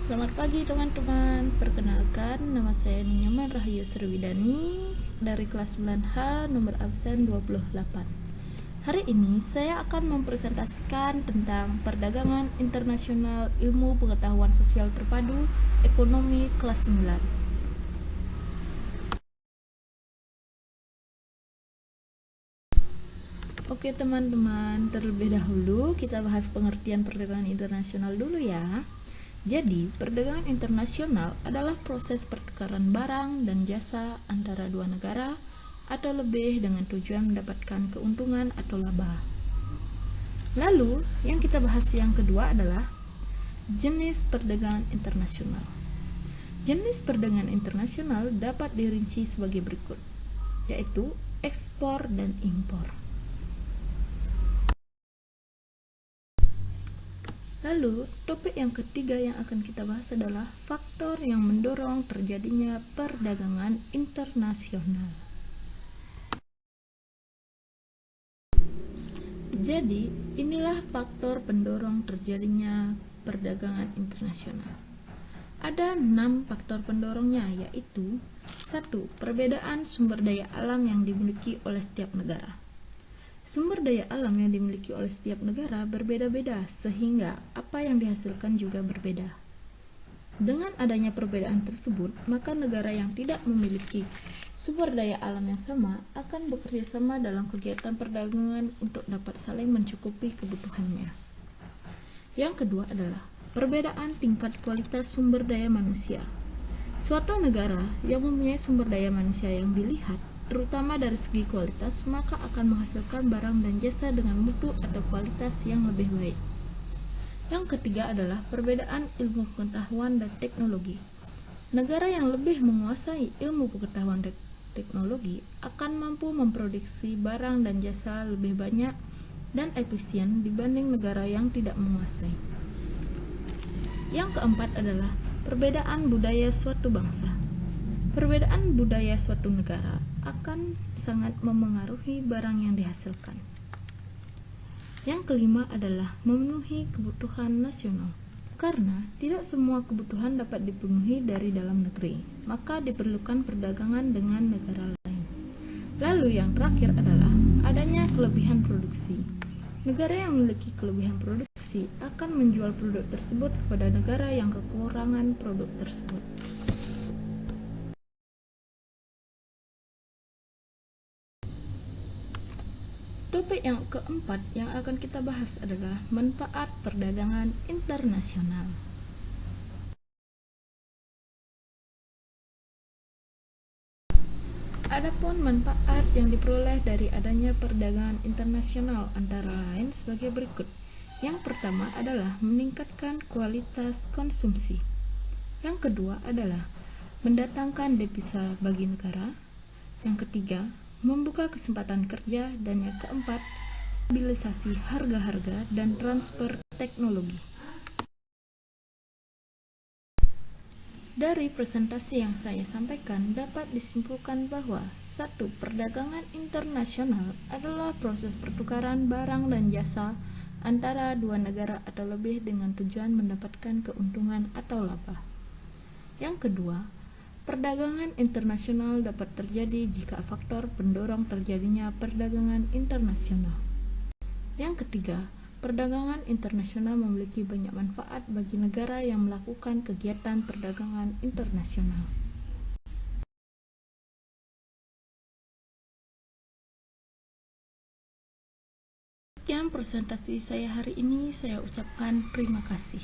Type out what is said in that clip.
Selamat pagi teman-teman. Perkenalkan, nama saya Ninyaman Rahayu Sriwidani dari kelas 9H nomor absen 28. Hari ini saya akan mempresentasikan tentang perdagangan internasional ilmu pengetahuan sosial terpadu ekonomi kelas 9. Oke teman-teman, terlebih dahulu kita bahas pengertian perdagangan internasional dulu ya. Jadi, perdagangan internasional adalah proses pertukaran barang dan jasa antara dua negara atau lebih dengan tujuan mendapatkan keuntungan atau laba. Lalu, yang kita bahas yang kedua adalah jenis perdagangan internasional. Jenis perdagangan internasional dapat dirinci sebagai berikut, yaitu ekspor dan impor. Lalu, topik yang ketiga yang akan kita bahas adalah faktor yang mendorong terjadinya perdagangan internasional. Jadi, inilah faktor pendorong terjadinya perdagangan internasional. Ada 6 faktor pendorongnya, yaitu 1. Perbedaan sumber daya alam yang dimiliki oleh setiap negara. Sumber daya alam yang dimiliki oleh setiap negara berbeda-beda, sehingga apa yang dihasilkan juga berbeda. Dengan adanya perbedaan tersebut, maka negara yang tidak memiliki sumber daya alam yang sama akan bekerja sama dalam kegiatan perdagangan untuk dapat saling mencukupi kebutuhannya. Yang kedua adalah perbedaan tingkat kualitas sumber daya manusia. Suatu negara yang mempunyai sumber daya manusia yang dilihat, terutama dari segi kualitas, maka akan menghasilkan barang dan jasa dengan mutu atau kualitas yang lebih baik. Yang ketiga adalah perbedaan ilmu pengetahuan dan teknologi. Negara yang lebih menguasai ilmu pengetahuan dan teknologi akan mampu memproduksi barang dan jasa lebih banyak dan efisien dibanding negara yang tidak menguasai. Yang keempat adalah perbedaan budaya suatu bangsa. Perbedaan budaya suatu negara akan sangat memengaruhi barang yang dihasilkan. Yang kelima adalah memenuhi kebutuhan nasional. Karena tidak semua kebutuhan dapat dipenuhi dari dalam negeri, maka diperlukan perdagangan dengan negara lain. Lalu yang terakhir adalah adanya kelebihan produksi. Negara yang memiliki kelebihan produksi akan menjual produk tersebut kepada negara yang kekurangan produk tersebut. Topik yang keempat yang akan kita bahas adalah manfaat perdagangan internasional. Adapun manfaat yang diperoleh dari adanya perdagangan internasional antara lain sebagai berikut. Yang pertama adalah meningkatkan kualitas konsumsi. Yang kedua adalah mendatangkan devisa bagi negara. Yang ketiga, membuka kesempatan kerja, dan yang keempat, stabilisasi harga-harga dan transfer teknologi. Dari presentasi yang saya sampaikan dapat disimpulkan bahwa 1. Perdagangan internasional adalah proses pertukaran barang dan jasa antara dua negara atau lebih dengan tujuan mendapatkan keuntungan atau laba. Yang kedua, perdagangan internasional dapat terjadi jika faktor pendorong terjadinya perdagangan internasional. Yang ketiga, perdagangan internasional memiliki banyak manfaat bagi negara yang melakukan kegiatan perdagangan internasional. Sekian presentasi saya hari ini, saya ucapkan terima kasih.